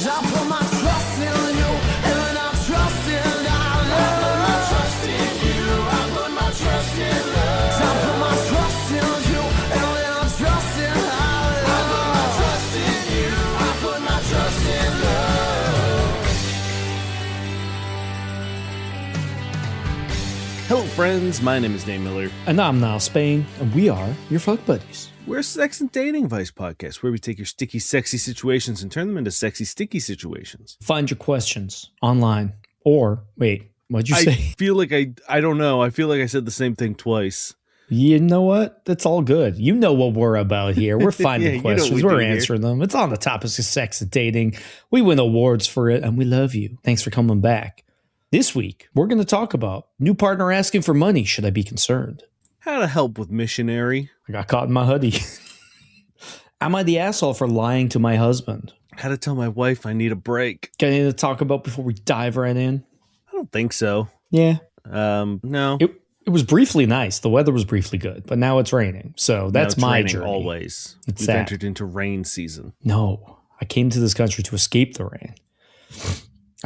I put my trust in you, and I trust in love. I put my trust in you, I put my trust in love. I put my trust in you, and I trust in love. I put my trust in you, I put my trust in love. Hello, friends. My name is Nate Miller. And I'm Niall Spain, and we are your fuck buddies. We're a sex and dating advice podcast where we take your sticky, sexy situations and turn them into sexy, sticky situations. Find your questions online. Or, wait, what'd you say? I feel like I don't know. I feel like I said the same thing twice. You know what? That's all good. You know what we're about here. We're finding Yeah, questions. We're answering them. It's on the topics of sex and dating. We win awards for it, and we love you. Thanks for coming back. This week, we're going to talk about new partner asking for money. Should I be concerned? How to help with missionary. I got caught in my hoodie. Am I the asshole for lying to my husband? How to tell my wife I need a break. Got anything to talk about before we dive right in? I don't think so. Yeah. No. It was briefly nice. The weather was briefly good, but now it's raining. So that's Now it's my raining journey. always. It's We've sad. entered into rain season. No, I came to this country to escape the rain.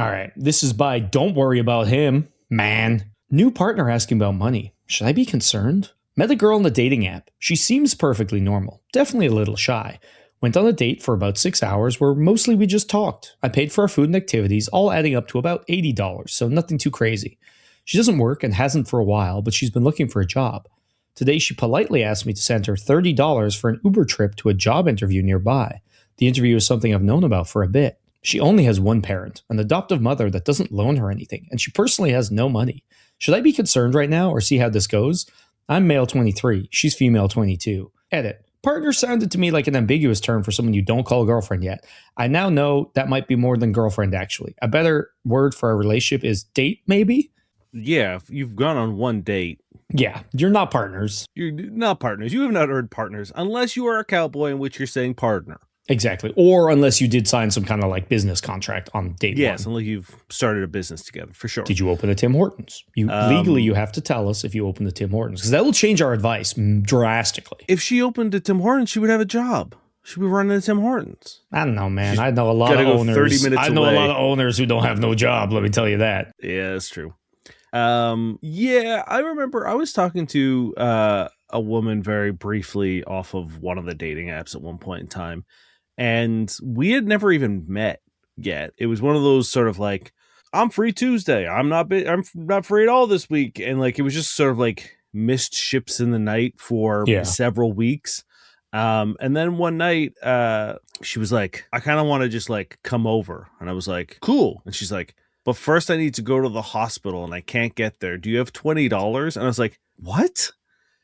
All right. This is by Don't Worry About Him, man. New partner asking about money. Should I be concerned? Met a girl on the dating app. She seems perfectly normal. Definitely a little shy. Went on a date for about 6 hours where mostly we just talked. I paid for our food and activities, all adding up to about $80, so nothing too crazy. She doesn't work and hasn't for a while, but she's been looking for a job. Today, she politely asked me to send her $30 for an Uber trip to a job interview nearby. The interview is something I've known about for a bit. She only has one parent, an adoptive mother that doesn't loan her anything, and she personally has no money. Should I be concerned right now or see how this goes? I'm male 23. She's female 22. Edit. Partner sounded to me like an ambiguous term for someone you don't call a girlfriend yet. I now know that might be more than girlfriend, actually. A better word for a relationship is date, maybe? Yeah, if you've gone on one date. Yeah, you're not partners. You're not partners. You have not heard partners unless you are a cowboy in which you're saying partner. Exactly. Or unless you did sign some kind of like business contract on date Yes, one. unless you've started a business together, for sure. Did you open a Tim Hortons? Legally, you have to tell us if you opened a Tim Hortons, because that will change our advice drastically. If she opened a Tim Hortons, she would have a job. She'd be running a Tim Hortons. I don't know, man. I know a lot of gotta go owners. 30 minutes I know away. a lot of owners who don't have no job. Let me tell you that. Yeah, that's true. Yeah, I remember I was talking to a woman very briefly off of one of the dating apps at one point in time, and we had never even met yet. It was one of those sort of like, I'm free Tuesday. I'm not free at all this week, and like it was just sort of like missed ships in the night for several weeks. And then one night, she was like, I kind of want to just like come over, and I was like, cool. And she's like, but first I need to go to the hospital and I can't get there. Do you have $20? And I was like, what?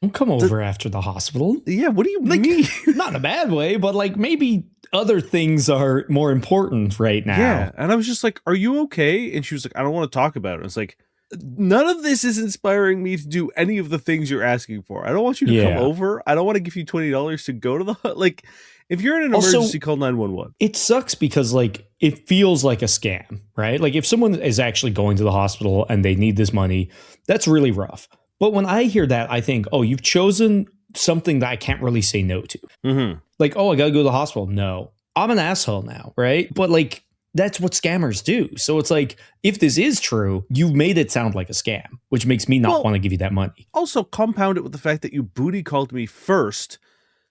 Don't come over after the hospital. Yeah, what do you mean? Not in a bad way, but like maybe other things are more important right now. Yeah. And I was just like, are you okay? And she was like, I don't want to talk about it. It's like, none of this is inspiring me to do any of the things you're asking for. I don't want you to come over. I don't want to give you $20 to go to the, like, if you're in an emergency, call 911. It sucks because like it feels like a scam, right? Like if someone is actually going to the hospital and they need this money, that's really rough. But when I hear that, I think, oh, you've chosen something that I can't really say no to. Mm-hmm. Like, oh, I got to go to the hospital. No, I'm an asshole now, right? But like, that's what scammers do. So it's like, if this is true, you've made it sound like a scam, which makes me not want to give you that money. Also, compound it with the fact that you booty called me first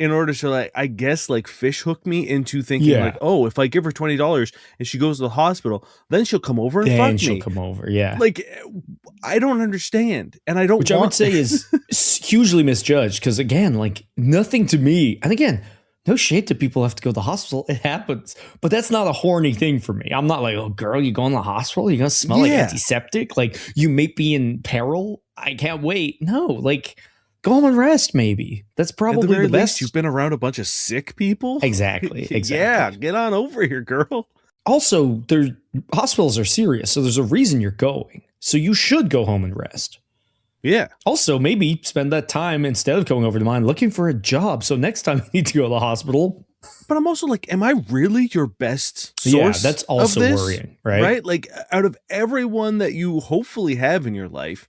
in order to, like, I guess, like, fish hook me into thinking, like, oh, if I give her $20 and she goes to the hospital, then she'll come over and fuck me. Then she'll come over, yeah. Like, I don't understand, and I don't Which I would say is hugely misjudged, because, again, like, nothing to me, and again, no shade to people who have to go to the hospital. It happens. But that's not a horny thing for me. I'm not like, oh, girl, you going to the hospital? You're going to smell like antiseptic? Like, you may be in peril? I can't wait. No, like, go home and rest, maybe. That's probably the best. You've been around a bunch of sick people? Exactly. Yeah, get on over here, girl. Also, hospitals are serious, so there's a reason you're going. So you should go home and rest. Yeah. Also, maybe spend that time, instead of going over to mine, looking for a job. So next time you need to go to the hospital. But I'm also like, am I really your best source? Yeah, that's also worrying, right? Right? Like, out of everyone that you hopefully have in your life,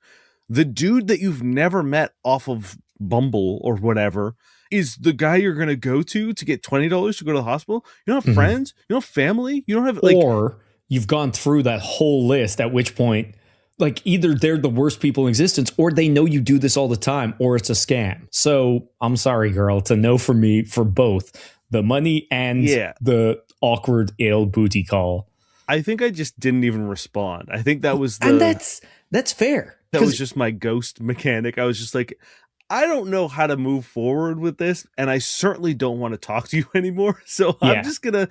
the dude that you've never met off of Bumble or whatever is the guy you're going to go to get $20 to go to the hospital. You don't have friends, you don't have family, you don't have like, or you've gone through that whole list, at which point, like, either they're the worst people in existence, or they know you do this all the time, or it's a scam. So I'm sorry, girl. It's a no for me for both the money and the awkward ale booty call. I think I just didn't even respond. I think that was and that's fair. That was just my ghost mechanic. I was just like, I don't know how to move forward with this, and I certainly don't want to talk to you anymore. So I'm just gonna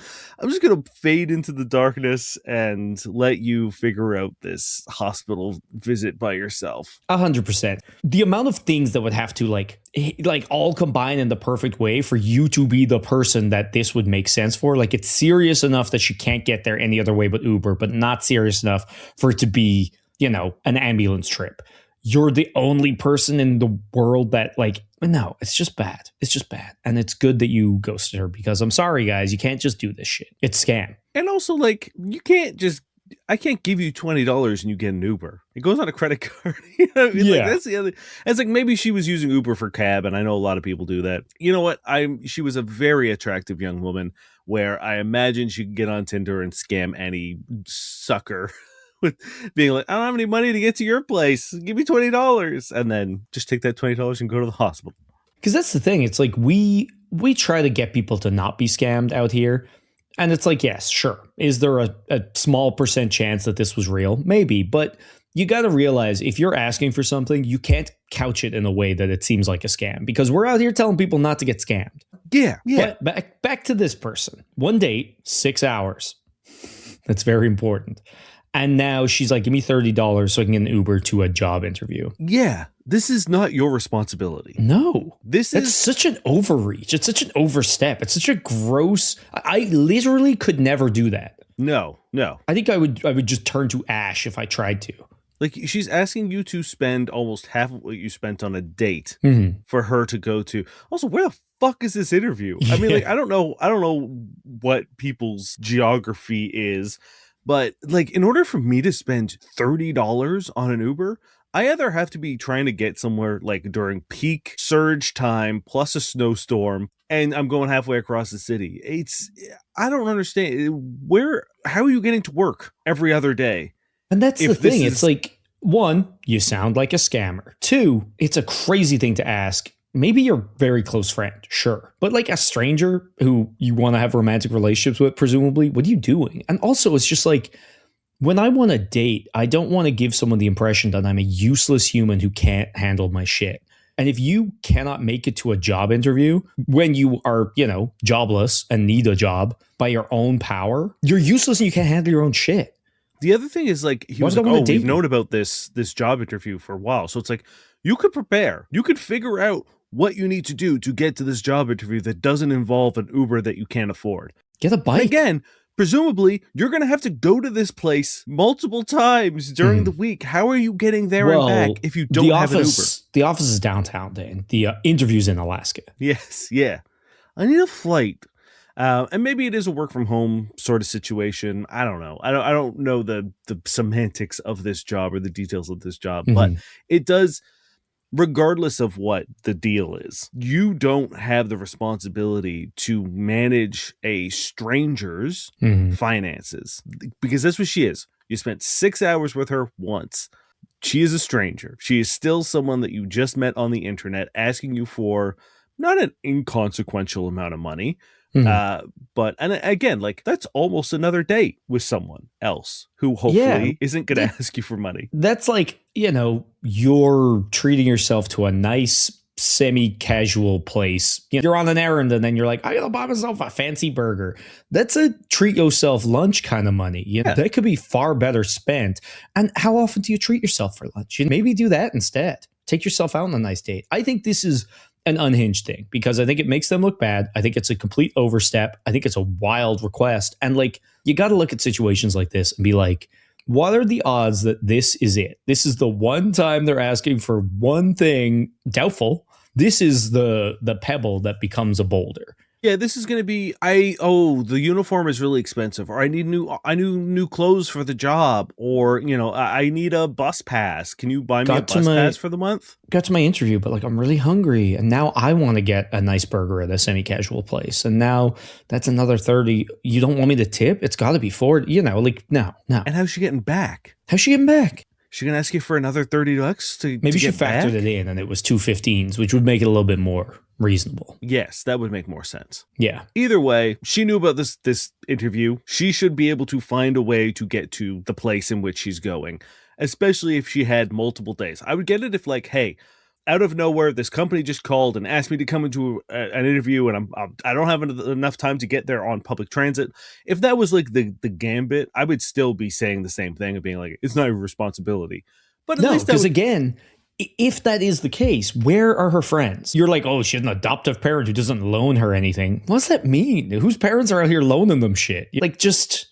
fade into the darkness and let you figure out this hospital visit by yourself. 100%. The amount of things that would have to like all combine in the perfect way for you to be the person that this would make sense for. Like, it's serious enough that she can't get there any other way but Uber, but not serious enough for it to be, you know, an ambulance trip. You're the only person in the world that, like, no, it's just bad. It's just bad. And it's good that you ghosted her, because I'm sorry, guys, you can't just do this shit. It's scam. And also, like, I can't give you $20 and you get an Uber. It goes on a credit card. You know what I mean? Yeah. Like, that's the other. It's like, maybe she was using Uber for cab, and I know a lot of people do that. You know what? She was a very attractive young woman, where I imagine she could get on Tinder and scam any sucker with being like, I don't have any money to get to your place. Give me $20. And then just take that $20 and go to the hospital. Because that's the thing. It's like we try to get people to not be scammed out here. And it's like, yes, sure. Is there a small % chance that this was real? Maybe. But you got to realize, if you're asking for something, you can't couch it in a way that it seems like a scam, because we're out here telling people not to get scammed. Yeah. Yeah. But back to this person. One date, 6 hours. That's very important. And now she's like, give me $30 so I can get an Uber to a job interview. Yeah. This is not your responsibility. No. That's such an overreach. It's such an overstep. It's such a gross. I literally could never do that. No. I think I would just turn to ash if I tried to. Like, she's asking you to spend almost half of what you spent on a date for her to go to. Also, where the fuck is this interview? I mean, like, I don't know what people's geography is. But, like, in order for me to spend $30 on an Uber, I either have to be trying to get somewhere, like, during peak surge time plus a snowstorm, and I'm going halfway across the city. I don't understand. How are you getting to work every other day? And that's the thing. It's like, one, you sound like a scammer. Two, it's a crazy thing to ask. Maybe your very close friend, sure. But like a stranger who you want to have romantic relationships with, presumably, what are you doing? And also, it's just like, when I want to date, I don't want to give someone the impression that I'm a useless human who can't handle my shit. And if you cannot make it to a job interview when you are, you know, jobless and need a job by your own power, you're useless and you can't handle your own shit. The other thing is, like, he was like, oh, we've known about this job interview for a while. So it's like, you could prepare. You could figure out what you need to do to get to this job interview that doesn't involve an Uber that you can't afford. Get a bike. And again, presumably, you're going to have to go to this place multiple times during the week. How are you getting there and back if you don't have an Uber? The office is downtown, Dan. The interview's in Alaska. Yes, yeah. I need a flight. And maybe it is a work from home sort of situation. I don't know. I don't know the semantics of this job or the details of this job, but it does. Regardless of what the deal is, you don't have the responsibility to manage a stranger's finances, because that's what she is. You spent 6 hours with her once. She is a stranger. She is still someone that you just met on the internet, asking you for not an inconsequential amount of money. But, and again, like, that's almost another date with someone else who hopefully isn't going to ask you for money. That's like, you know, you're treating yourself to a nice semi-casual place. You know, you're on an errand and then you're like, I gotta buy myself a fancy burger. That's a treat yourself lunch kind of money. You know, that could be far better spent. And how often do you treat yourself for lunch? You maybe do that instead. Take yourself out on a nice date. I think this is an unhinged thing, because I think it makes them look bad. I think it's a complete overstep. I think it's a wild request. And like, you got to look at situations like this and be like, what are the odds that this is it? This is the one time they're asking for one thing. Doubtful. This is the pebble that becomes a boulder. Yeah, this is going to be the uniform is really expensive, or I need new clothes for the job, or I need a bus pass. Can you buy me a bus pass for the month? Got to my interview, but like I'm really hungry, and now I want to get a nice burger at a semi-casual place, and now that's another 30. You don't want me to tip? It's got to be 40. Like no. And how's she getting back? How's she getting back? She gonna ask you for another $30 to maybe to she get back? factored it in, and it was 215s, which would make it a little bit more reasonable. Yes, that would make more sense. Yeah. Either way, she knew about this interview. She should be able to find a way to get to the place in which she's going, especially if she had multiple days. I would get it if, like, hey, out of nowhere, this company just called and asked me to come into an interview, and I don't have enough time to get there on public transit. If that was like the gambit, I would still be saying the same thing of being like, it's not your responsibility. But at least because again, if that is the case, where are her friends? You're like, oh, she has an adoptive parent who doesn't loan her anything. What does that mean? Whose parents are out here loaning them shit? Like, just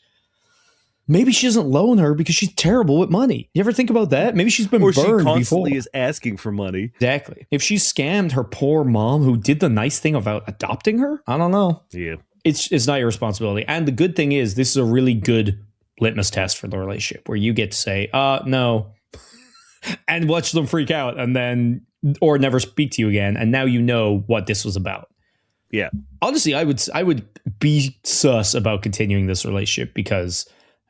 maybe she doesn't loan her because she's terrible with money. You ever think about that? Maybe she's been or burned she constantly before. is asking for money. Exactly. If she scammed her poor mom who did the nice thing about adopting her, I don't know. Yeah. It's not your responsibility. And the good thing is, this is a really good litmus test for the relationship where you get to say, no, and watch them freak out and then, or never speak to you again. And now you know what this was about. Yeah. Honestly, I would be sus about continuing this relationship because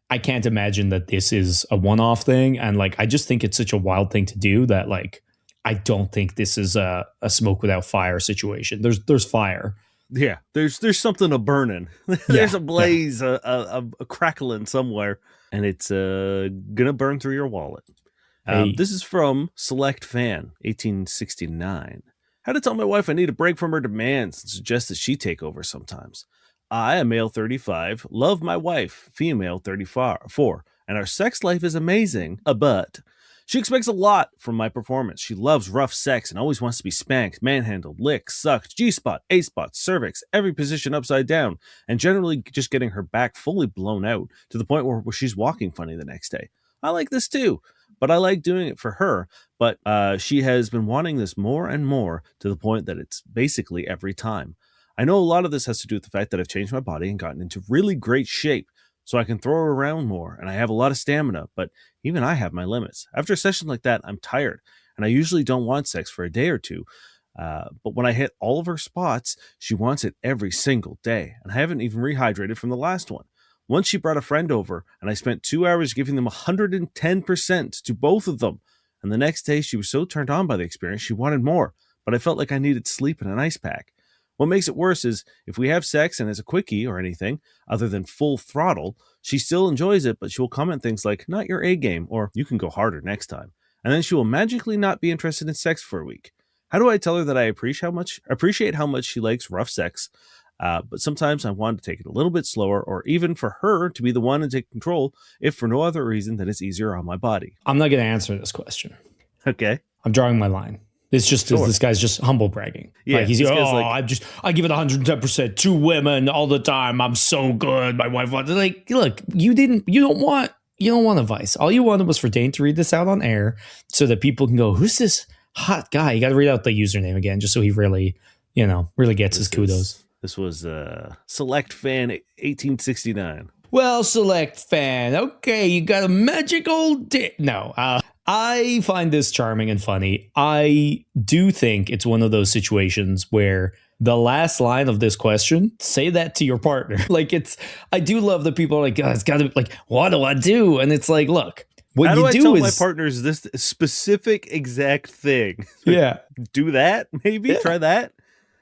I can't imagine that this is a one-off thing. And like, I just think it's such a wild thing to do that, like, I don't think this is a smoke without fire situation. There's fire. Yeah. There's something a burning. There's a blaze, a crackling somewhere, and it's gonna burn through your wallet. Hey. This is from Select Fan, 1869. How to tell my wife I need a break from her demands and suggest that she take over sometimes. I, a male 35, love my wife, female 34, and our sex life is amazing, but she expects a lot from my performance. She loves rough sex and always wants to be spanked, manhandled, licked, sucked, G-spot, A-spot, cervix, every position upside down, and generally just getting her back fully blown out to the point where she's walking funny the next day. I like this too, but I like doing it for her. But she has been wanting this more and more to the point that it's basically every time. I know a lot of this has to do with the fact that I've changed my body and gotten into really great shape, so I can throw her around more, and I have a lot of stamina, but even I have my limits. After a session like that, I'm tired, and I usually don't want sex for a day or two. But when I hit all of her spots, she wants it every single day, and I haven't even rehydrated from the last one. Once she brought a friend over, and I spent 2 hours giving them 110% to both of them. And the next day, she was so turned on by the experience, she wanted more. But I felt like I needed sleep and an ice pack. What makes it worse is, if we have sex and as a quickie or anything, other than full throttle, she still enjoys it, but she will comment things like, not your A game, or you can go harder next time. And then she will magically not be interested in sex for a week. How do I tell her that I appreciate how much she likes rough sex, but sometimes I want to take it a little bit slower, or even for her to be the one to take control, if for no other reason than it's easier on my body? I'm not going to answer this question. Okay. I'm drawing my line. It's just this guy's just humble bragging. Yeah, like he's this like, guy's oh, like, I give it 110% to women all the time. I'm so good. My wife wants like, look, you don't want advice. All you wanted was for Dane to read this out on air so that people can go, who's this hot guy? You got to read out the username again, just so he really gets his kudos. This was Select Fan 1869. Well, Select Fan, okay, you got a magical dick. No, I find this charming and funny. I do think it's one of those situations where the last line of this question, say that to your partner. Like I do love that people are like, oh, it's got to like, what do I do? And it's like, look, what How you do I do tell is my partners this specific exact thing? yeah. Do that, maybe try that.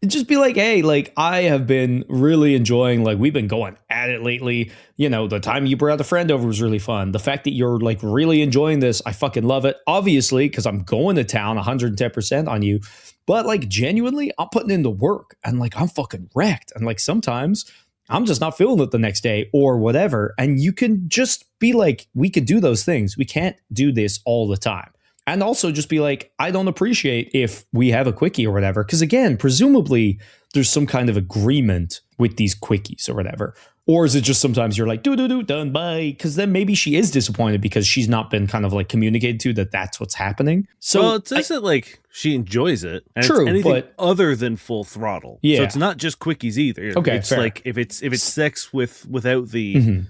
Just be like, hey, like I have been really enjoying, like we've been going at it lately. You know, the time you brought a friend over was really fun. The fact that you're like really enjoying this, I fucking love it. Obviously, because I'm going to town 110% on you. But like genuinely, I'm putting in the work and like I'm fucking wrecked. And like sometimes I'm just not feeling it the next day or whatever. And you can just be like, we could do those things. We can't do this all the time. And also just be like, I don't appreciate if we have a quickie or whatever. Because again, presumably there's some kind of agreement with these quickies or whatever. Or is it just sometimes you're like, do, done, bye? Because then maybe she is disappointed because she's not been kind of like communicated to that that's what's happening. So well, it says that like she enjoys it. And True, it's anything but- other than full throttle. Yeah. So it's not just quickies either. Okay, it's fair. like if it's sex without the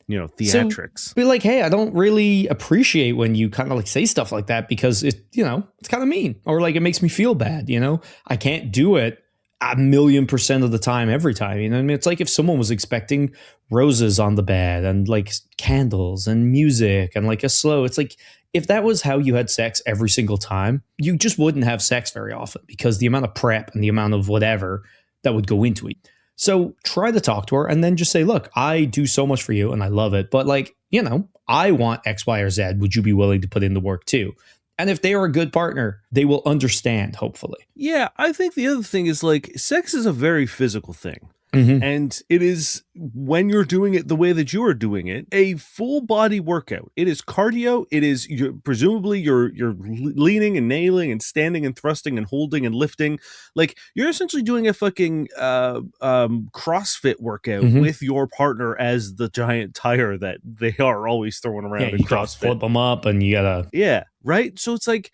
theatrics. So be like, hey, I don't really appreciate when you kind of like say stuff like that because it's kind of mean or like it makes me feel bad. I can't do it 1,000,000% of the time, every time. You know what I mean? It's like if someone was expecting roses on the bed and like candles and music and like a slow, it's like if that was how you had sex every single time, you just wouldn't have sex very often because the amount of prep and the amount of whatever that would go into it. So try to talk to her and then just say, look, I do so much for you and I love it. But like, I want X, Y, or Z. Would you be willing to put in the work too? And if they are a good partner, they will understand, hopefully. Yeah, I think the other thing is like sex is a very physical thing. Mm-hmm. And it is, when you're doing it the way that you are doing it, a full body workout. It is cardio. It is presumably you're leaning and nailing and standing and thrusting and holding and lifting. Like you're essentially doing a fucking CrossFit workout with your partner as the giant tire that they are always throwing around in you gotta CrossFit. flip them up and you gotta. Yeah. Right. So it's like,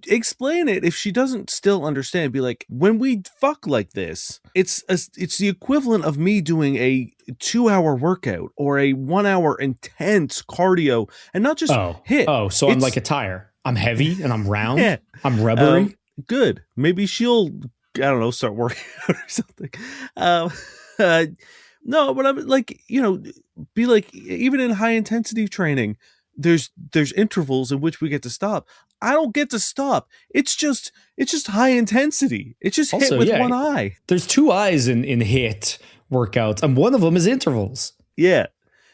explain it. If she doesn't still understand, be like, when we fuck like this, it's the equivalent of me doing a 2-hour workout or a 1-hour intense cardio and not just hit. So I'm like a tire. I'm heavy and I'm round. Yeah. I'm rubbery. Good. Maybe she'll, I don't know, start working out or something. No, but I'm like, be like, even in high intensity training, there's intervals in which we get to stop. I don't get to stop. It's just high intensity. It's just Also, hit with yeah, one eye. There's 2 eyes in hit workouts, and one of them is intervals. Yeah.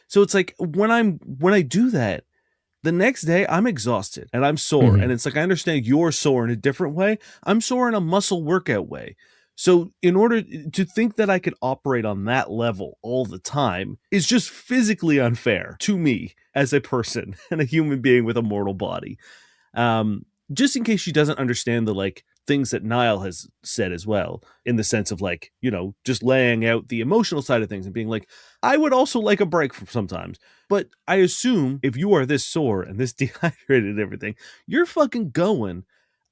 So it's like when I do that, the next day I'm exhausted and I'm sore. And it's like, I understand you're sore in a different way. I'm sore in a muscle workout way. So in order to think that I could operate on that level all the time is just physically unfair to me as a person and a human being with a mortal body. Just in case she doesn't understand the like things that Niall has said as well, in the sense of like, just laying out the emotional side of things and being like, I would also like a break from sometimes. But I assume if you are this sore and this dehydrated and everything, you're fucking going.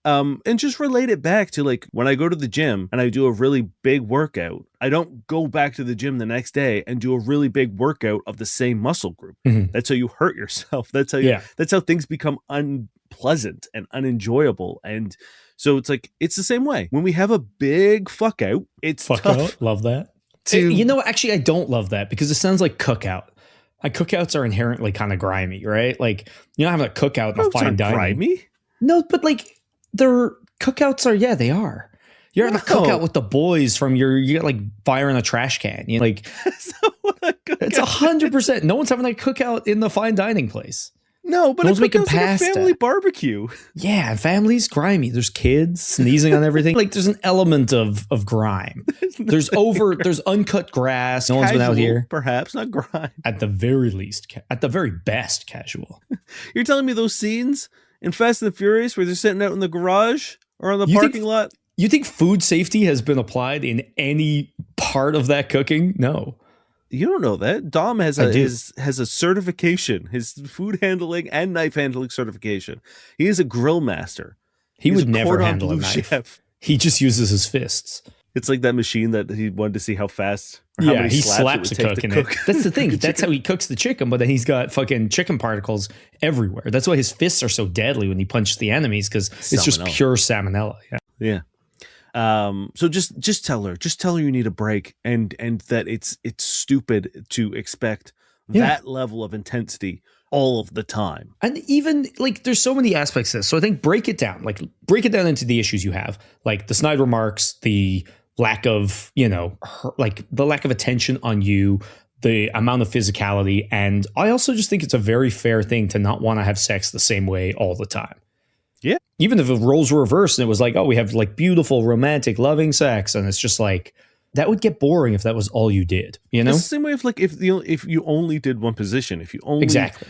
And just relate it back to like when I go to the gym and I do a really big workout, I don't go back to the gym the next day and do a really big workout of the same muscle group. That's how you hurt yourself. That's how things become unpleasant and unenjoyable. And so it's like, it's the same way. When we have a big fuck out, it's tough. Out, love that. Actually, I don't love that because it sounds like cookout. Like cookouts are inherently kind of grimy, right? Like, having a cookout in a fine dining. Grimy? No, but like, their cookouts are, they are. You're at a cookout with the boys from you got like fire in a trash can. Like, That's not what a cookout it's 100%. No one's having a cookout in the fine dining place. No, but it's making like a family barbecue. Yeah, family's grimy. There's kids sneezing on everything. Like there's an element of grime. There's uncut grass. No one's been out here. Perhaps not grime. At the very least, at the very best, casual. You're telling me those scenes in Fast and the Furious where they're sitting out in the garage or on the parking lot? You think food safety has been applied in any part of that cooking? No. You don't know that. Dom has a certification, his food handling and knife handling certification. He is a grill master. He would never handle a knife. Chef. He just uses his fists. It's like that machine that he wanted to see how fast. Or how many he slaps slaps a cook in it. That's the thing. That's how he cooks the chicken, but then he's got fucking chicken particles everywhere. That's why his fists are so deadly when he punches the enemies, because it's just pure salmonella. Yeah. So just tell her you need a break and that it's stupid to expect that level of intensity all of the time. And even like there's so many aspects to this. So I think break it down into the issues you have, like the snide remarks, the lack of, the lack of attention on you, the amount of physicality. And I also just think it's a very fair thing to not want to have sex the same way all the time. Yeah. Even if the roles were reversed and it was like, oh, we have like beautiful, romantic, loving sex. And it's just like, that would get boring if that was all you did, It's the same way if like if you only did one position, if you only exactly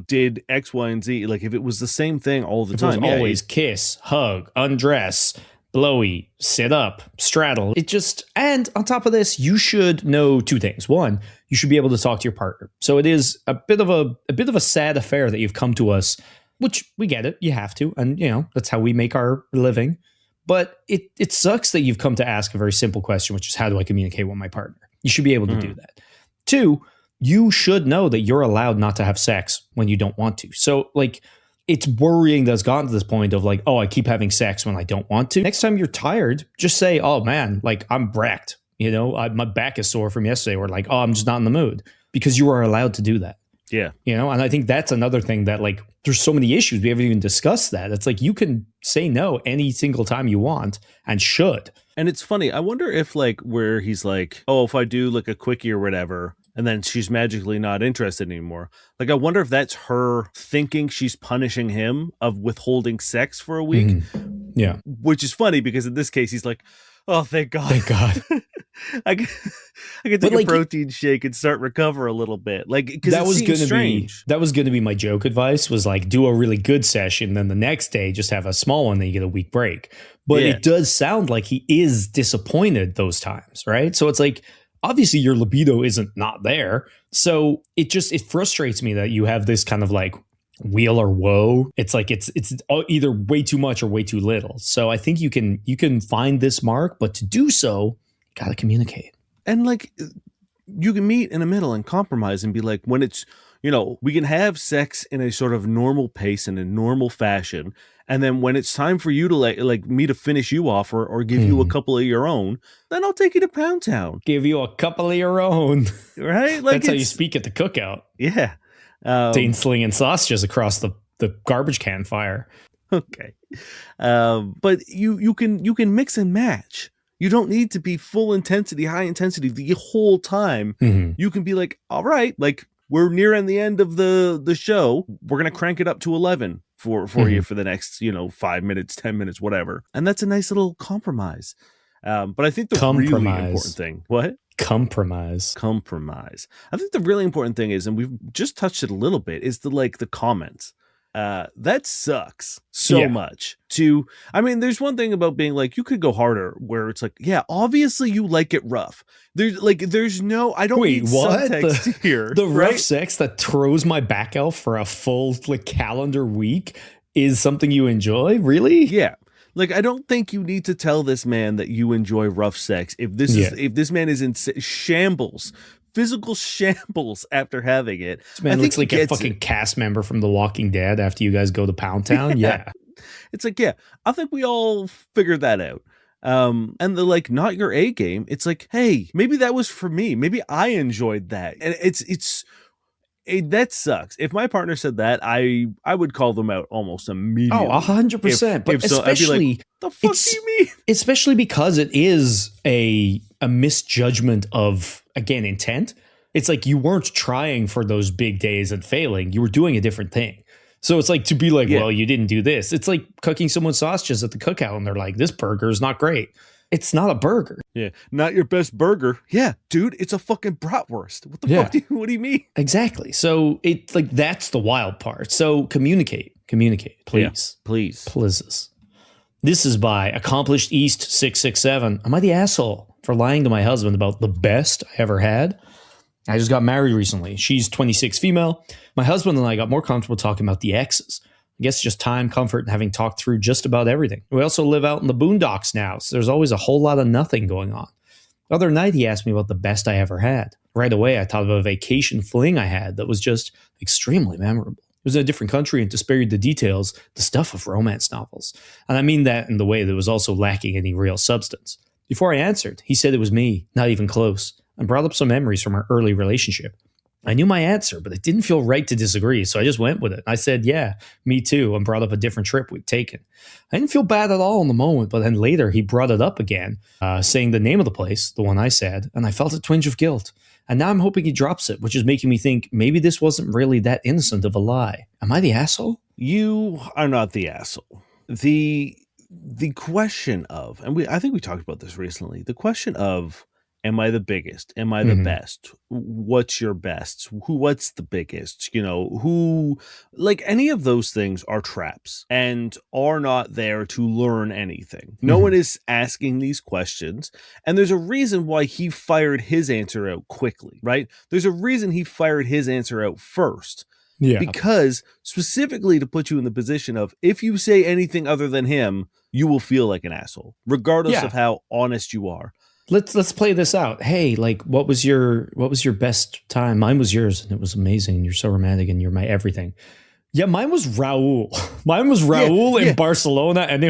did X, Y, and Z, like if it was the same thing all the time, it was always kiss, hug, undress, blowy, sit up, straddle. It just, and on top of this, you should know two things. One, you should be able to talk to your partner. So it is a bit of a sad affair that you've come to us, which we get it. You have to. And, that's how we make our living. But it sucks that you've come to ask a very simple question, which is, how do I communicate with my partner? You should be able to do that. Two, you should know that you're allowed not to have sex when you don't want to. So, it's worrying that it's gotten to this point of I keep having sex when I don't want to. Next time you're tired, just say, oh man, I'm wrecked. My back is sore from yesterday. Or I'm just not in the mood, because you are allowed to do that. Yeah. And I think that's another thing that there's so many issues. We haven't even discussed that. It's you can say no any single time you want and should. And it's funny. I wonder if where he's oh, if I do a quickie or whatever, and then she's magically not interested anymore. I wonder if that's her thinking she's punishing him of withholding sex for a week. Yeah. Which is funny because in this case, he's oh, thank God. Thank God. I can take a protein shake and start recover a little bit. Because that was going to be my joke advice was do a really good session. Then the next day, just have a small one. Then you get a week break. But it does sound like he is disappointed those times. Right. So it's obviously your libido isn't not there. So it frustrates me that you have this kind of wheel or woe. It's it's either way too much or way too little. So I think you can find this mark, but to do so, you got to communicate. And you can meet in the middle and compromise and be when it's, we can have sex in a sort of normal pace and a normal fashion. And then when it's time for you to me to finish you off or give you a couple of your own, then I'll take you to Pound Town. Give you a couple of your own. Right? That's how you speak at the cookout. Yeah. Dane slinging sausages across the garbage can fire. Okay. But you can mix and match. You don't need to be full intensity, high intensity the whole time. You can be all right, we're nearing the end of the show. We're going to crank it up to 11 for you for the next, 5 minutes, 10 minutes, whatever. And that's a nice little compromise. But I think the really important thing, what? Compromise. I think the really important thing is, and we've just touched it a little bit, is the comments. That sucks so much. There's one thing about being you could go harder, where it's obviously you like it rough. There's no, I don't need subtext here. The rough sex that throws my back out for a full calendar week is something you enjoy? Really? Yeah. I don't think you need to tell this man that you enjoy rough sex if this man is in shambles, physical shambles after having it. This man looks like a fucking cast member from The Walking Dead after you guys go to Pound Town. Yeah. It's I think we all figured that out. And the not your A game. It's hey, maybe that was for me. Maybe I enjoyed that. And that sucks. If my partner said that, I would call them out almost immediately. Oh, 100%. But especially, I'd be the fuck do you mean? Especially because it is a misjudgment of, again, intent. It's you weren't trying for those big days and failing. You were doing a different thing. So it's to be well, you didn't do this. It's cooking someone sausages at the cookout and they're this burger is not great. It's not a burger. Yeah, not your best burger. Yeah, dude, it's a fucking bratwurst. What the fuck what do you mean? Exactly. So that's the wild part. So communicate, please. Yeah, please. This is by Accomplished East 667. Am I the asshole for lying to my husband about the best I ever had? I just got married recently. She's 26, female. My husband and I got more comfortable talking about the exes. I guess just time, comfort, and having talked through just about everything. We also live out in the boondocks now, so there's always a whole lot of nothing going on. The other night, he asked me about the best I ever had. Right away, I thought of a vacation fling I had that was just extremely memorable. It was in a different country, and to spare you the details, the stuff of romance novels. And I mean that in the way that was also lacking any real substance. Before I answered, he said it was me, not even close, and brought up some memories from our early relationship. I knew my answer, but it didn't feel right to disagree, so I just went with it. I said, yeah, me too, and brought up a different trip we'd taken. I didn't feel bad at all in the moment, but then later he brought it up again, saying the name of the place, the one I said, and I felt a twinge of guilt. And now I'm hoping he drops it, which is making me think maybe this wasn't really that innocent of a lie. Am I the asshole? You are not the asshole. The question of, and I think we talked about this recently, the question of Am I the biggest? Am I the best? What's your best? What's the biggest? Like any of those things are traps and are not there to learn anything. No one is asking these questions. And there's a reason why he fired his answer out quickly, right? There's a reason he fired his answer out first. Yeah. Because specifically to put you in the position of, if you say anything other than him, you will feel like an asshole, regardless of how honest you are. Let's play this out. Hey, like, what was your best time? Mine was yours, and it was amazing. And you're so romantic, and you're my everything. Yeah, mine was Raul. Mine was Raul in Barcelona, and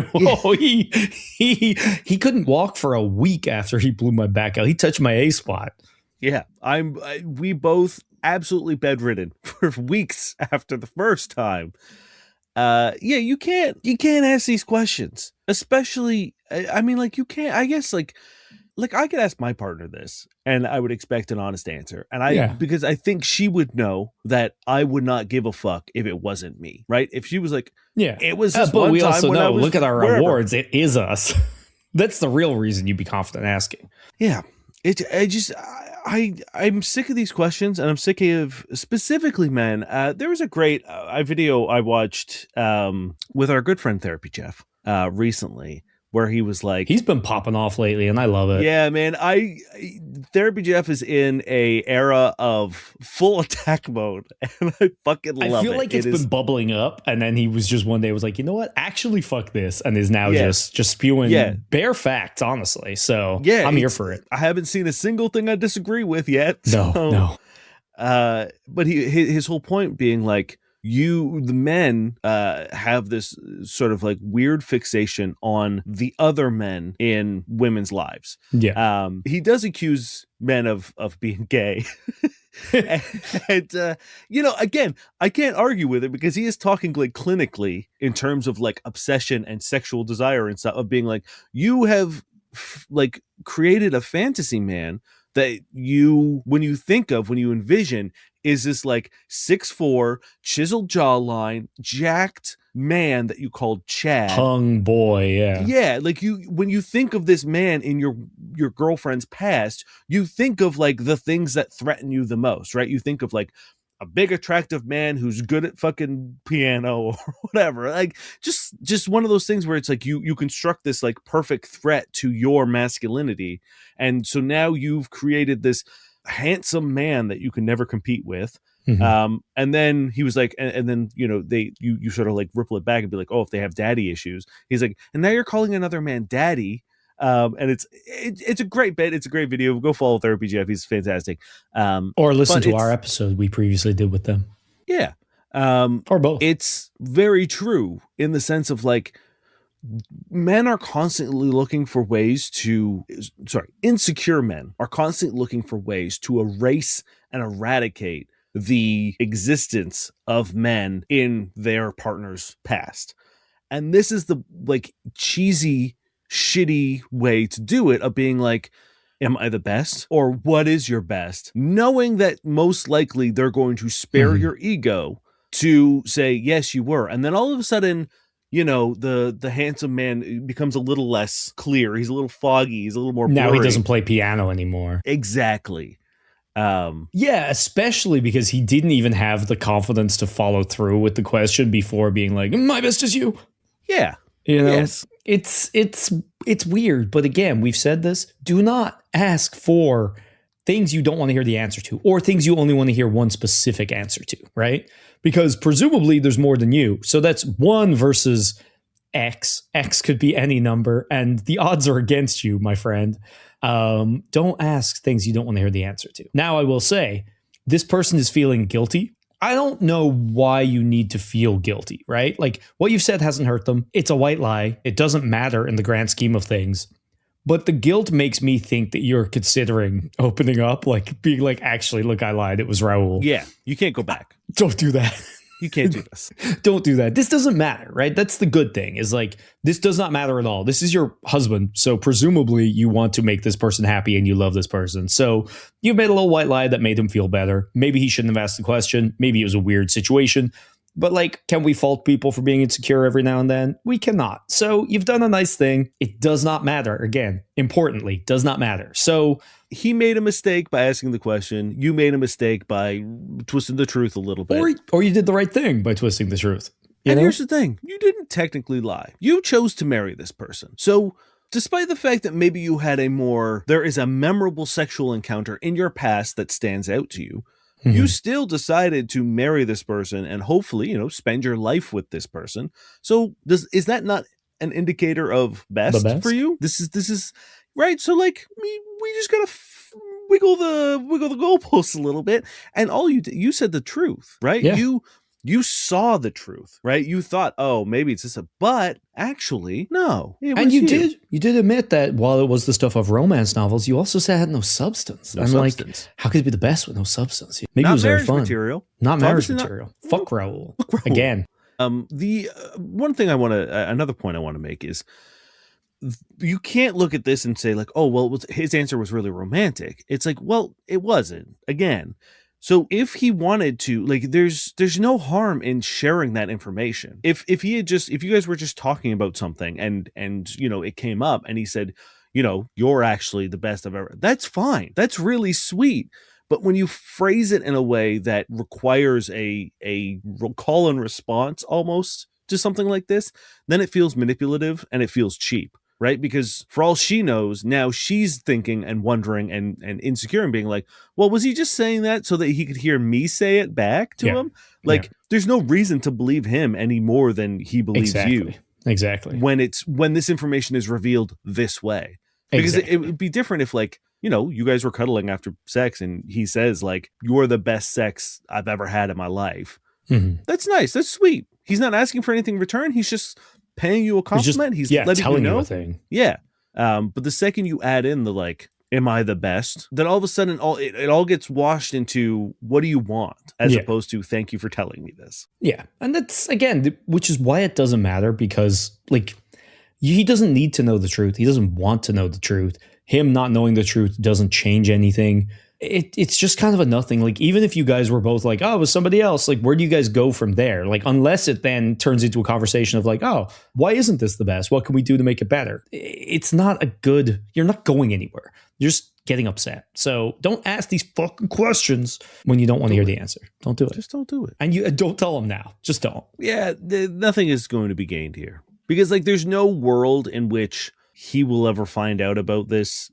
he couldn't walk for a week after he blew my back out. He touched my A spot. Yeah, we both absolutely bedridden for weeks after the first time. You can't ask these questions, especially. I mean, like, you can't. I guess like I could ask my partner this and I would expect an honest answer. And because I think she would know that I would not give a fuck if it wasn't me, right? If she was like, it was this but one we time also when know, I was look at our wherever. rewards. It is us. That's the real reason you'd be confident asking. Yeah. I'm sick of these questions, and I'm sick of specifically men. There was a great video I watched with our good friend Therapy Jeff recently, where he was like, he's been popping off lately, and I love it. Yeah, man. Therapy Jeff is in a era of full attack mode, and I fucking love it. I feel like it's been bubbling up, and then he was just one day was like, you know what? Actually, fuck this, and is now just spewing bare facts, honestly. So I'm here for it. I haven't seen a single thing I disagree with yet. No. But his whole point being like, the men have this sort of like weird fixation on the other men in women's lives. Yeah. He does accuse men of being gay. and again, I can't argue with it because he is talking like clinically in terms of like obsession and sexual desire and stuff, of being like, you have like created a fantasy man that when you envision, is this like 6'4", chiseled jawline, jacked man that you called Chad. Hung boy, yeah. Yeah, like when you think of this man in your girlfriend's past, you think of like the things that threaten you the most, right? You think of like a big attractive man who's good at fucking piano or whatever. Like just one of those things where it's like you construct this like perfect threat to your masculinity. And so now you've created this handsome man that you can never compete with. And then he was like, and then, you sort of like ripple it back and be like, oh, if they have daddy issues, he's like, and now you're calling another man daddy. And it's a great bit. It's a great video. Go follow Therapy Jeff. He's fantastic. Or listen to our episode we previously did with them. Yeah. Or both. It's very true in the sense of like, men are constantly looking for ways insecure men are constantly looking for ways to erase and eradicate the existence of men in their partner's past. And this is the like cheesy, shitty way to do it, of being like, am I the best? Or what is your best? Knowing that most likely they're going to spare your ego to say, yes, you were. And then all of a sudden, the handsome man becomes a little less clear. He's a little foggy. He's a little more blurry. Now he doesn't play piano anymore. Exactly. Especially because he didn't even have the confidence to follow through with the question before being like, my best is you. Yeah. Yes. It's weird. But again, we've said this. Do not ask for things you don't want to hear the answer to, or things you only want to hear one specific answer to, right? Because presumably there's more than you. So that's 1 versus X. X could be any number, and the odds are against you, my friend. Don't ask things you don't want to hear the answer to. Now, I will say, this person is feeling guilty. I don't know why you need to feel guilty, right? Like, what you've said hasn't hurt them. It's a white lie. It doesn't matter in the grand scheme of things. But the guilt makes me think that you're considering opening up, like being like, actually, look, I lied. It was Raul. Yeah, you can't go back. Don't do that. You can't do this. Don't do that. This doesn't matter, right? That's the good thing, is like, this does not matter at all. This is your husband. So presumably you want to make this person happy and you love this person. So you've made a little white lie that made him feel better. Maybe he shouldn't have asked the question. Maybe it was a weird situation. But like, can we fault people for being insecure every now and then? We cannot. So you've done a nice thing. It does not matter. Again, importantly, does not matter. So he made a mistake by asking the question. You made a mistake by twisting the truth a little bit. Or you did the right thing by twisting the truth. And here's the thing. You didn't technically lie. You chose to marry this person. So despite the fact that maybe you had there is a memorable sexual encounter in your past that stands out to you, you still decided to marry this person and hopefully, spend your life with this person. So is that not an indicator of best for you? This is right. So like we just gotta wiggle the goalposts a little bit. And all you said the truth, right? Yeah. You saw the truth, right? You thought, oh, maybe it's this, but actually, no. And you did admit that while it was the stuff of romance novels, you also said it had no substance. Like, how could it be the best with no substance? Maybe it was very fun. Not marriage material. Fuck Raul. Again. The one thing another point I want to make is you can't look at this and say like, oh, well, his answer was really romantic. It's like, well, it wasn't. Again. So if he wanted to, like, there's no harm in sharing that information. If you guys were just talking about something and it came up and he said, you're actually the best I've ever, that's fine. That's really sweet. But when you phrase it in a way that requires a call and response almost to something like this, then it feels manipulative and it feels cheap. Right? Because for all she knows, now she's thinking and wondering and insecure and being like, well, was he just saying that so that he could hear me say it back to him? Like, there's no reason to believe him any more than he believes you. Exactly. When this information is revealed this way. Because it would be different if like, you guys were cuddling after sex and he says like, you're the best sex I've ever had in my life. Mm-hmm. That's nice. That's sweet. He's not asking for anything in return. He's just paying you a compliment. He's letting telling you know a thing. Yeah. But the second you add in the like, am I the best? Then all of a sudden it all gets washed into what do you want as opposed to thank you for telling me this. Yeah. And that's again, which is why it doesn't matter because like he doesn't need to know the truth. He doesn't want to know the truth. Him not knowing the truth doesn't change anything. It's just kind of a nothing. Like, even if you guys were both like, oh, it was somebody else, like, where do you guys go from there? Like, unless it then turns into a conversation of like, oh, why isn't this the best? What can we do to make it better? It's not you're not going anywhere. You're just getting upset. So don't ask these fucking questions when you don't want to hear the answer. Don't do it. Just don't do it. And you don't tell them now. Just don't. Yeah, nothing is going to be gained here. Because like, there's no world in which he will ever find out about this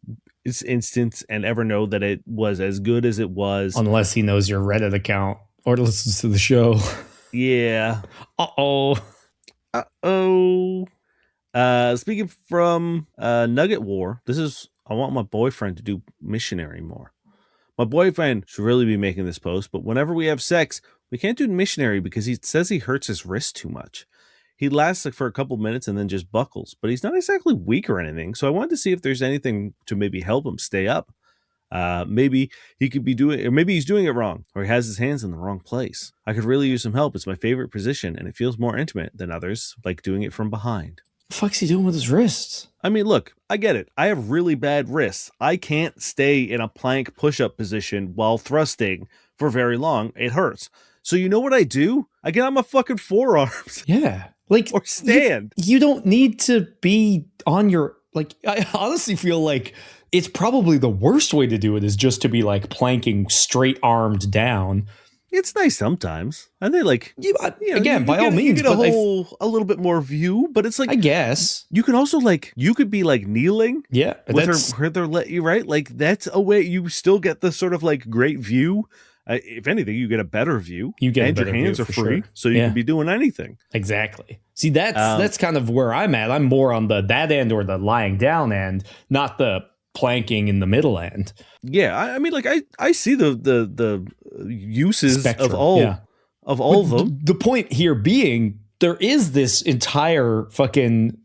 instance and ever know that it was as good as it was, unless he knows your Reddit account or listens to the show. Yeah. Speaking from Nugget War, I want my boyfriend to do missionary more. My boyfriend should really be making this post, but whenever we have sex, we can't do missionary because he says he hurts his wrist too much. He lasts like for a couple minutes and then just buckles, but he's not exactly weak or anything. So I wanted to see if there's anything to maybe help him stay up. Maybe he could be or maybe he's doing it wrong, or he has his hands in the wrong place. I could really use some help. It's my favorite position, and it feels more intimate than others, like doing it from behind. The fuck's he doing with his wrists? I mean, look, I get it. I have really bad wrists. I can't stay in a plank push-up position while thrusting for very long. It hurts. So you know what I do? I get on my fucking forearms. Yeah. Like, or stand. You don't need to be on your, like, I honestly feel like it's probably the worst way to do it is just to be like planking straight armed down. It's nice sometimes. I think like, again, by all means, you get a little bit more view, but it's like, I guess you can also like, you could be like kneeling. Yeah. With her let you, right? Like that's a way you still get the sort of like great view. If anything, you get a better view. You get and your hands are free, so you can be doing anything. Exactly. See, that's kind of where I'm at. I'm more on that end or the lying down end, not the planking in the middle end. Yeah, I mean, like I see the uses spectrum, of all of them. The point here being, there is this entire fucking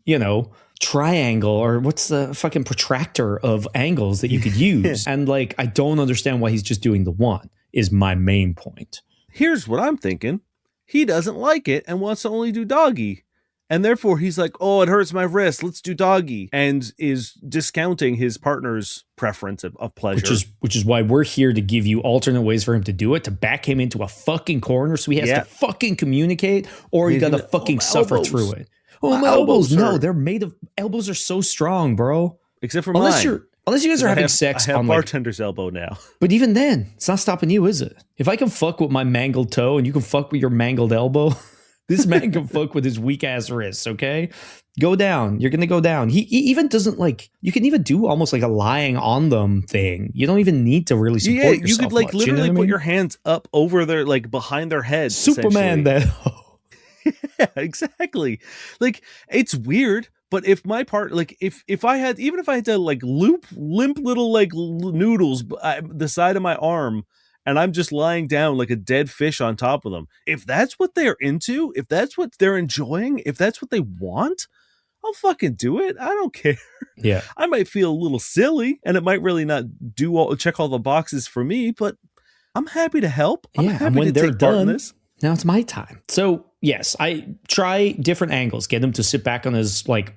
triangle, or what's the fucking protractor of angles that you could use, and like I don't understand why he's just doing the one. Is my main point. Here's what I'm thinking. He doesn't like it and wants to only do doggy. And therefore he's like, oh, it hurts my wrist, let's do doggy, and is discounting his partner's preference of pleasure. Which is why we're here to give you alternate ways for him to do it, to back him into a fucking corner so he has to fucking communicate, or you gotta fucking suffer through it. Oh, my elbows. No, they're made of, elbows are so strong, bro. Except for mine. Unless you guys are having sex I have on bartender's elbow now. But even then, it's not stopping you, is it? If I can fuck with my mangled toe and you can fuck with your mangled elbow, this man can fuck with his weak ass wrists, okay? Go down. You're going to go down. He even doesn't like, you can even do almost like a lying on them thing. You don't even need to really support yourself. You could like much, literally put your hands up over their, like behind their heads. Superman that. Yeah, exactly. Like, it's weird, but if my part, like, if I had to like limp little like noodles the side of my arm, and I'm just lying down like a dead fish on top of them, if that's what they're into, if that's what they're enjoying, if that's what they want, I'll fucking do it. I don't care. Yeah, I might feel a little silly, and it might really not check all the boxes for me, but I'm happy to help. I'm happy and when to they're take part in done, this. Now it's my time. So yes, I try different angles, get him to sit back on his like,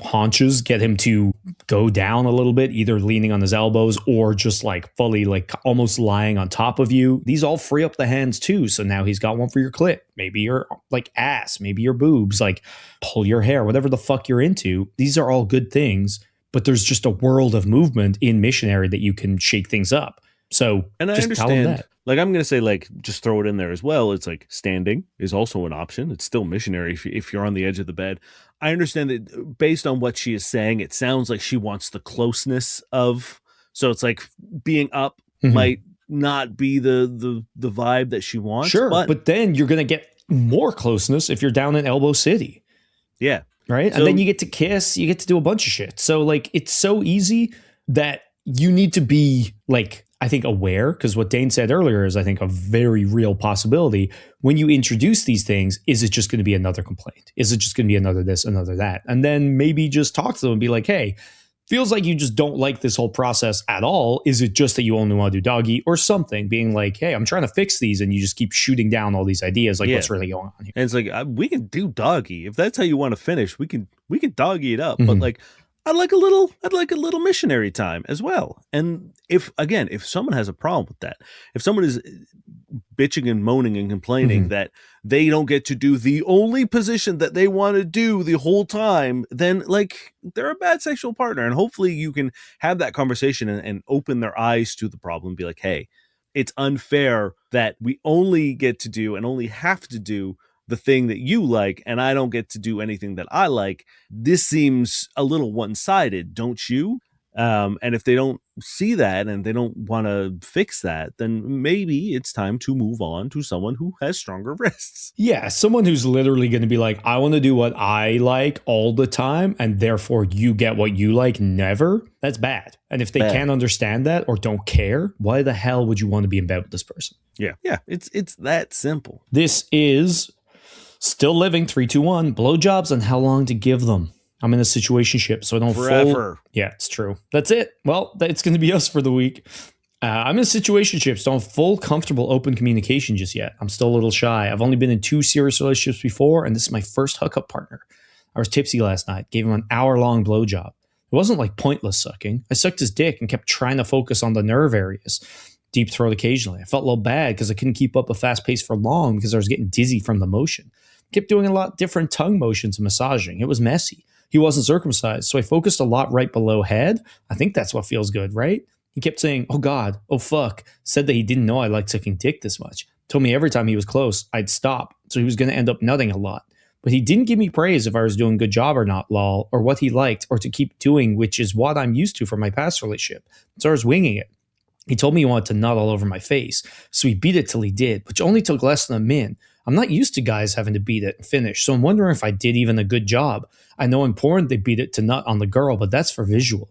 haunches, get him to go down a little bit, either leaning on his elbows or just like fully like almost lying on top of you. These all free up the hands too. So now he's got one for your clit, maybe your like ass, maybe your boobs, like pull your hair, whatever the fuck you're into. These are all good things, but there's just a world of movement in missionary that you can shake things up. So and I just understand tell him that. Like, I'm going to say, like, just throw it in there as well. It's like standing is also an option. It's still missionary if you're on the edge of the bed. I understand that based on what she is saying, it sounds like she wants the closeness of, so it's like being up might not be the vibe that she wants. Sure, but then you're going to get more closeness if you're down in Elbow City. Yeah. Right? So, and then you get to kiss, you get to do a bunch of shit. So, like, it's so easy that you need to be, like, I think aware, because what Dane said earlier is, I think, a very real possibility. When you introduce these things, is it just going to be another complaint? Is it just going to be another this, another that? And then maybe just talk to them and be like, hey, feels like you just don't like this whole process at all. Is it just that you only want to do doggy or something? Being like, hey, I'm trying to fix these, and you just keep shooting down all these ideas. Like, what's really going on here? And it's like, we can do doggy. If that's how you want to finish, we can doggy it up. But like, I'd like a little missionary time as well. And if someone has a problem with that, if someone is bitching and moaning and complaining that they don't get to do the only position that they want to do the whole time, then like they're a bad sexual partner. And hopefully you can have that conversation and open their eyes to the problem. Be like, hey, it's unfair that we only get to do and only have to do the thing that you like, and I don't get to do anything that I like. This seems a little one-sided, don't you? And if they don't see that and they don't want to fix that, then maybe it's time to move on to someone who has stronger wrists. Yeah, someone who's literally going to be like, I want to do what I like all the time, and therefore you get what you like never. That's bad. And if they can't understand that or don't care, why the hell would you want to be in bed with this person? Yeah, it's that simple. This is Still Living 321 blowjobs and how long to give them. I'm in a situationship, so I don't forever. Yeah, it's true. That's it. Well, it's going to be us for the week. I'm in a situationship, so I'm full, comfortable, open communication just yet. I'm still a little shy. I've only been in 2 serious relationships before, and this is my first hookup partner. I was tipsy last night, gave him an hour-long blowjob. It wasn't like pointless sucking. I sucked his dick and kept trying to focus on the nerve areas. Deep throat occasionally. I felt a little bad because I couldn't keep up a fast pace for long because I was getting dizzy from the motion. Kept doing a lot different tongue motions and massaging. It was messy. He wasn't circumcised, so I focused a lot right below head. I think that's what feels good, right? He kept saying, oh God, oh fuck. Said that he didn't know I liked sucking dick this much. Told me every time he was close, I'd stop. So he was going to end up nutting a lot. But he didn't give me praise if I was doing a good job or not, lol, or what he liked, or to keep doing, which is what I'm used to from my past relationship. So I was winging it. He told me he wanted to nut all over my face. So he beat it till he did, which only took less than a min. I'm not used to guys having to beat it and finish, so I'm wondering if I did even a good job. I know in porn they beat it to nut on the girl, but that's for visual.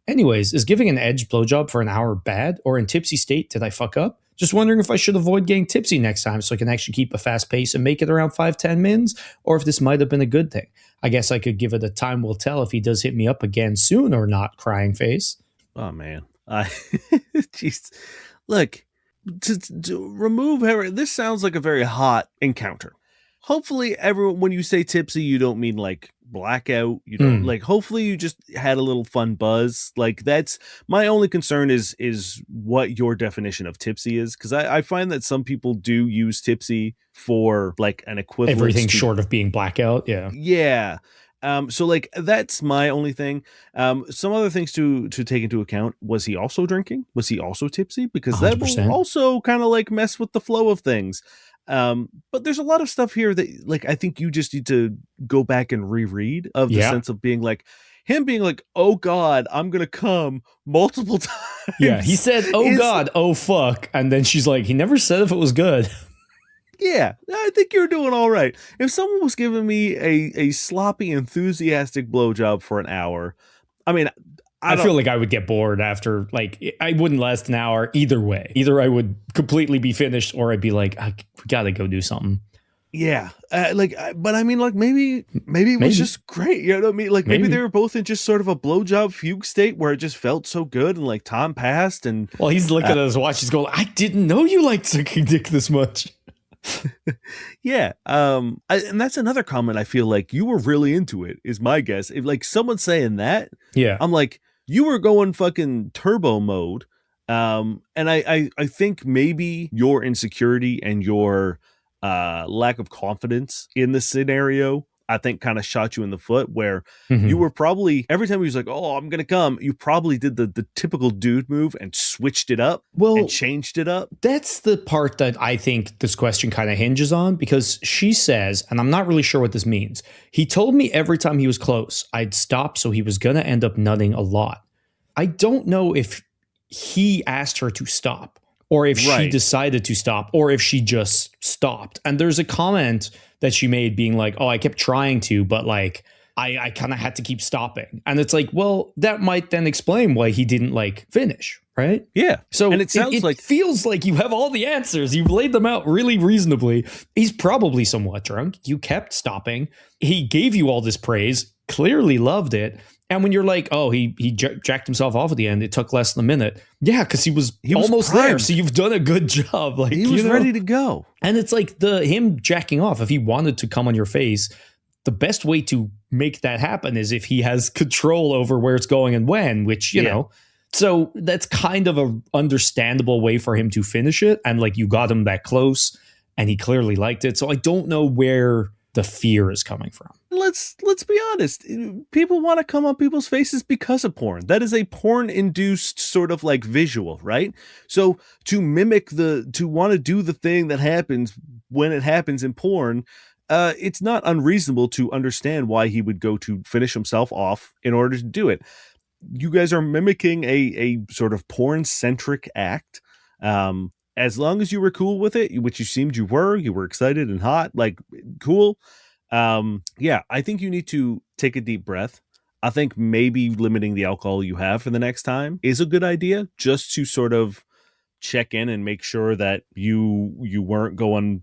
Anyways, is giving an edge blowjob for an hour bad? Or in tipsy state, did I fuck up? Just wondering if I should avoid getting tipsy next time so I can actually keep a fast pace and make it around 5-10 mins, or if this might have been a good thing. I guess I could give it a time will tell if he does hit me up again soon or not, crying face. Oh, man. Jeez. Look, to remove her, this sounds like a very hot encounter. hopefully everyone, when you say tipsy, you don't mean like blackout. You don't like, hopefully you just had a little fun buzz. Like, that's my only concern is what your definition of tipsy is. Cause I find that some people do use tipsy for like an equivalent. Everything short of being blackout. Yeah. Yeah. So like that's my only thing. Some other things to take into account. Was he also drinking? Was he also tipsy? Because that 100%. will also kind of like mess with the flow of things. But there's a lot of stuff here that like I think you just need to go back and reread of the sense of being like him being like, oh God, I'm gonna come multiple times. Yeah, he said, oh God, oh fuck, and then she's like, he never said if it was good. Yeah, I think you're doing all right. If someone was giving me a sloppy, enthusiastic blowjob for an hour, I mean, I feel like I would get bored after, like, I wouldn't last an hour either way. Either I would completely be finished or I'd be like, we gotta go do something. Yeah, but I mean, like, maybe it was just great. You know what I mean? Like, maybe they were both in just sort of a blowjob fugue state where it just felt so good, and like time passed, and well, he's looking at his watch. He's going, I didn't know you liked sucking dick this much. Yeah, and that's another comment. I feel like you were really into it, is my guess. If like someone's saying that, yeah, I'm like, you were going fucking turbo mode. And I think maybe your insecurity and your lack of confidence in the scenario, I think kind of shot you in the foot, where you were probably, every time he was like, oh, I'm gonna come, you probably did the typical dude move and switched it up, and changed it up. That's the part that I think this question kind of hinges on, because she says, and I'm not really sure what this means, he told me every time he was close, I'd stop, so he was gonna end up nutting a lot. I don't know if he asked her to stop, or if she decided to stop, or if she just stopped. And there's a comment that she made being like, oh, I kept trying to, but like, I kind of had to keep stopping. And it's like, well, that might then explain why he didn't like finish, right? Yeah. So and it sounds it feels like you have all the answers. You've laid them out really reasonably. He's probably somewhat drunk. You kept stopping. He gave you all this praise, clearly loved it. And when you're like, oh, he jacked himself off at the end, it took less than a minute. Yeah, because he was almost primed. there. So you've done a good job. Like, he was ready to go. And it's like him jacking off, if he wanted to come on your face, the best way to make that happen is if he has control over where it's going and when, which, you know. So that's kind of a understandable way for him to finish it. And like, you got him that close and he clearly liked it. So I don't know where the fear is coming from. Let's be honest. People want to come on people's faces because of porn. That is a porn-induced sort of like visual, right? So to mimic to want to do the thing that happens when it happens in porn, it's not unreasonable to understand why he would go to finish himself off in order to do it. You guys are mimicking a sort of porn-centric act. As long as you were cool with it, which you seemed you were excited and hot, like cool. Yeah, I think you need to take a deep breath. I think maybe limiting the alcohol you have for the next time is a good idea, just to sort of check in and make sure that you weren't going,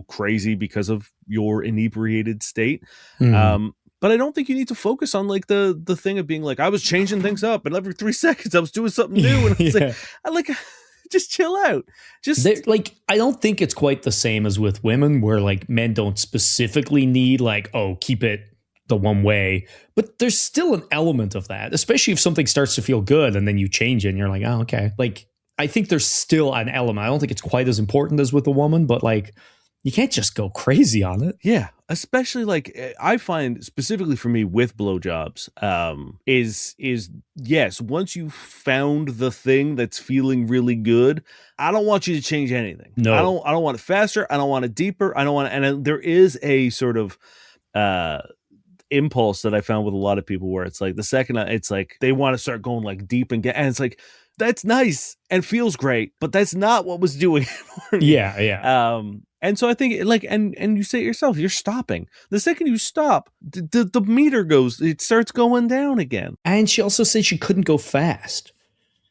crazy because of your inebriated state. But I don't think you need to focus on like the thing of being like, I was changing things up and every 3 seconds I was doing something new. And it's like, just chill out. I don't think it's quite the same as with women, where like men don't specifically need like, oh, keep it the one way. But there's still an element of that, especially if something starts to feel good and then you change it and you're like, oh, okay. Like, I think there's still an element. I don't think it's quite as important as with a woman, but like, you can't just go crazy on it. Yeah. Especially like I find specifically for me with blowjobs, is yes, once you found the thing that's feeling really good, I don't want you to change anything. No, I don't want it faster. I don't want it deeper. I don't want it. And there is a sort of impulse that I found with a lot of people where it's like the second it's like they want to start going like deep and it's like, that's nice and feels great, but that's not what was doing it for me. Yeah. And so I think like, and you say it yourself, you're stopping. The second you stop, the meter it starts going down again. And she also said she couldn't go fast.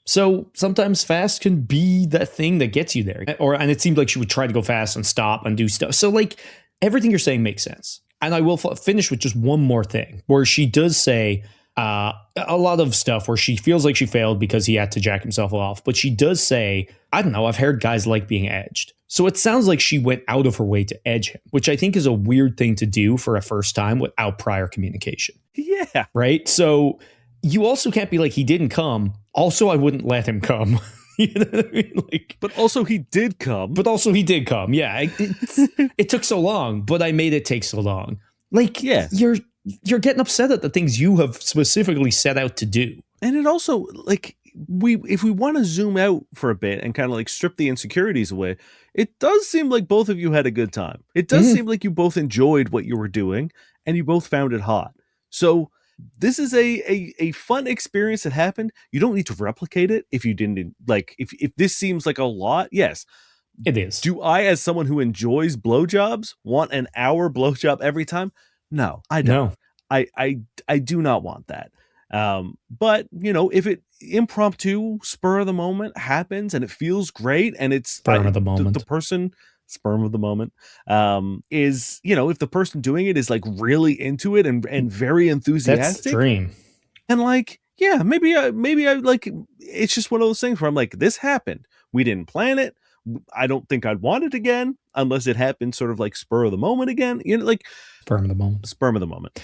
So sometimes fast can be that thing that gets you there. And it seemed like she would try to go fast and stop and do stuff. So like everything you're saying makes sense. And I will finish with just one more thing where she does say, A lot of stuff where she feels like she failed because he had to jack himself off. But she does say, I don't know, I've heard guys like being edged. So it sounds like she went out of her way to edge him, which I think is a weird thing to do for a first time without prior communication. Yeah. Right? So you also can't be like, he didn't come. Also, I wouldn't let him come. You know what I mean? Like, But also he did come. Yeah, it took so long, but I made it take so long. Like, Yeah. You're getting upset at the things you have specifically set out to do. And it also, like, if we want to zoom out for a bit and kind of like strip the insecurities away, it does seem like both of you had a good time. It does seem like you both enjoyed what you were doing and you both found it hot. So this is a fun experience that happened. You don't need to replicate it if you didn't, like, if this seems like a lot, yes. It is. Do I, as someone who enjoys blowjobs, want an hour blowjob every time? No, I don't. No. I do not want that. But, you know, if it impromptu spur of the moment happens and it feels great and it's sperm of the moment, the person sperm of the moment is, you know, if the person doing it is like really into it and very enthusiastic, that's the dream. And like, yeah, maybe I like, it's just one of those things where I'm like, this happened. We didn't plan it. I don't think I'd want it again unless it happened sort of like spur of the moment again. You know, like sperm of the moment.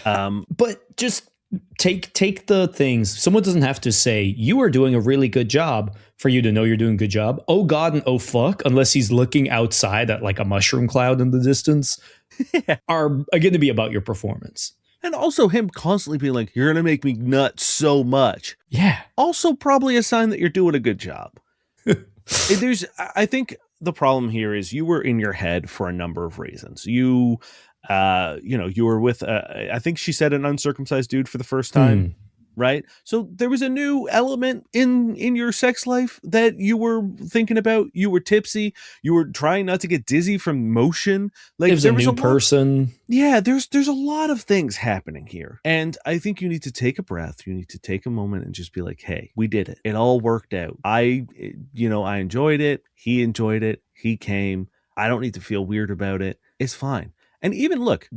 But just take the things. Someone doesn't have to say you are doing a really good job for you to know you're doing a good job. Oh God and oh fuck, unless he's looking outside at like a mushroom cloud in the distance, are going to be about your performance. And also him constantly being like, you're going to make me nut so much. Yeah. Also probably a sign that you're doing a good job. I think the problem here is you were in your head for a number of reasons. You were with, I think she said an uncircumcised dude for the first time, right? So there was a new element in your sex life that you were thinking about. You were tipsy. You were trying not to get dizzy from motion. Like there was a new person. Yeah, there's a lot of things happening here. And I think you need to take a breath. You need to take a moment and just be like, hey, we did it. It all worked out. I enjoyed it. He enjoyed it. He came. I don't need to feel weird about it. It's fine. And even look,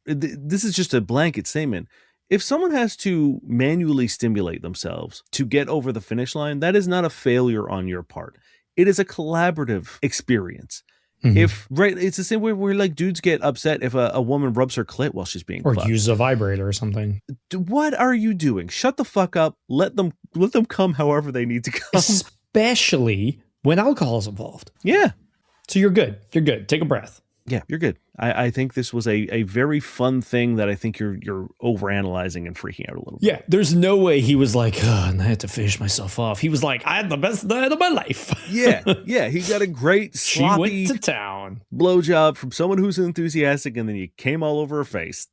this is just a blanket statement. If someone has to manually stimulate themselves to get over the finish line, that is not a failure on your part. It is a collaborative experience. Mm-hmm. It's the same way where like dudes get upset if a woman rubs her clit while she's being fucked. Uses a vibrator or something. What are you doing? Shut the fuck up. Let them come however they need to come. Especially when alcohol is involved. Yeah. So you're good. You're good. Take a breath. Yeah, you're good. I think this was a very fun thing that I think you're overanalyzing and freaking out a little bit. Yeah, there's no way he was like, and I had to finish myself off. He was like, I had the best night of my life. Yeah. He got a great sloppy she went to town blowjob from someone who's enthusiastic, and then you came all over her face.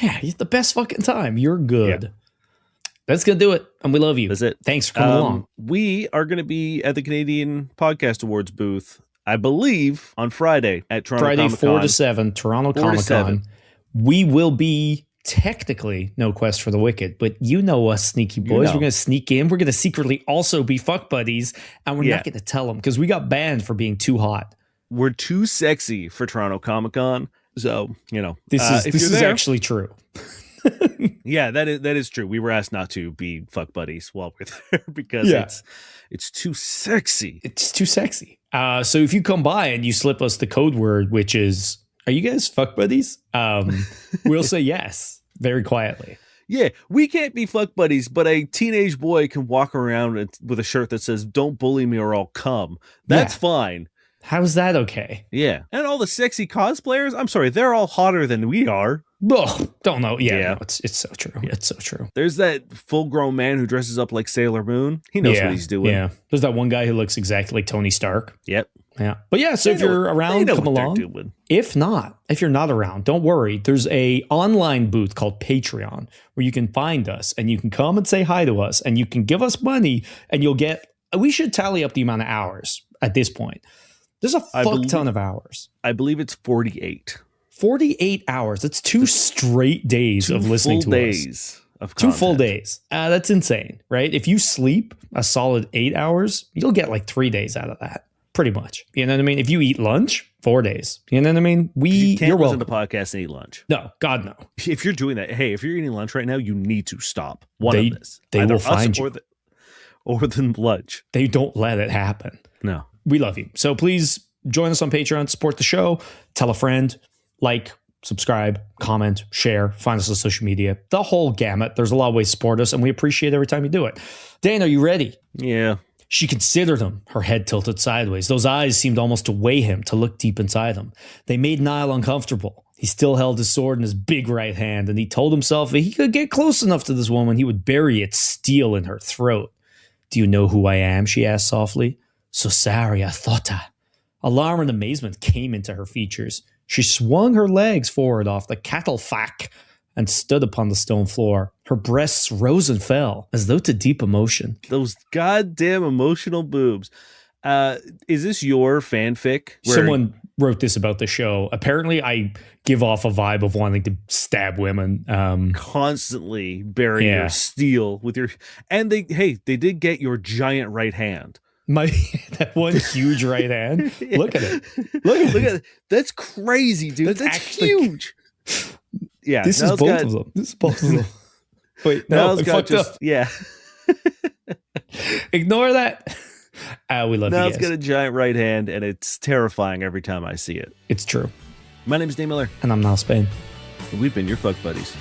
Yeah, he's the best fucking time. You're good. Yeah. That's going to do it. And we love you. That's it. Thanks for coming along. We are going to be at the Canadian Podcast Awards booth, I believe, on Friday at Toronto Comic-Con. Friday, 4 to 7, Toronto Comic-Con. We will be technically No Quest for the Wicked, but you know us, sneaky boys. We're going to sneak in. We're going to secretly also be fuck buddies, and we're not going to tell them because we got banned for being too hot. We're too sexy for Toronto Comic-Con. So, this is actually true. Yeah, that is true. We were asked not to be fuck buddies while we're there because it's too sexy. It's too sexy. So if you come by and you slip us the code word, which is, are you guys fuck buddies? We'll say yes, very quietly. Yeah, we can't be fuck buddies, but a teenage boy can walk around with a shirt that says, don't bully me or I'll come. That's fine. How's that okay? Yeah. And all the sexy cosplayers, I'm sorry, they're all hotter than we are. Oh, don't know. Yeah. No, it's so true. It's so true. There's that full-grown man who dresses up like Sailor Moon. He knows what he's doing. Yeah. There's that one guy who looks exactly like Tony Stark. Yep. Yeah. But yeah, so if you're around, come along. If you're not around, don't worry. There's a online booth called Patreon where you can find us and you can come and say hi to us and you can give us money and we should tally up the amount of hours at this point. There's a fuck ton of hours. I believe it's 48. 48 hours. That's 2 straight days of listening to us. 2 full days of content. 2 full days. That's insane, right? If you sleep a solid 8 hours, you'll get like 3 days out of that. Pretty much. You know what I mean? If you eat lunch, 4 days. You know what I mean? You can't You're listen welcome. to podcasts and eat lunch. No, God, no. If you're doing that, hey, if you're eating lunch right now, you need to stop one They- of this. they Either will us find you. or the lunch. They don't let it happen. No. We love you. So please join us on Patreon, support the show, tell a friend, like, subscribe, comment, share, find us on social media, the whole gamut. There's a lot of ways to support us, and we appreciate every time you do it. Dan, are you ready? Yeah. She considered him, her head tilted sideways. Those eyes seemed almost to weigh him, to look deep inside him. They made Niall uncomfortable. He still held his sword in his big right hand, and he told himself if he could get close enough to this woman, he would bury its steel in her throat. Do you know who I am? She asked softly. So sorry, I thought I. Alarm and amazement came into her features. She swung her legs forward off the catafalque and stood upon the stone floor. Her breasts rose and fell as though to deep emotion. Those goddamn emotional boobs. Is this your fanfic? Someone wrote this about the show. Apparently, I give off a vibe of wanting to stab women. Constantly bury your steel with your... And they did get your giant right hand. That one huge right hand. Yeah. Look at it. Look at it. That's crazy, dude. That's huge. Yeah, this is both of them. This is both of them. Wait, no, I fucked up. Yeah. Ignore that. We love you guys. Now it's got a giant right hand, and it's terrifying every time I see it. It's true. My name is Dave Miller. And I'm Niall Spain. And we've been your fuck buddies.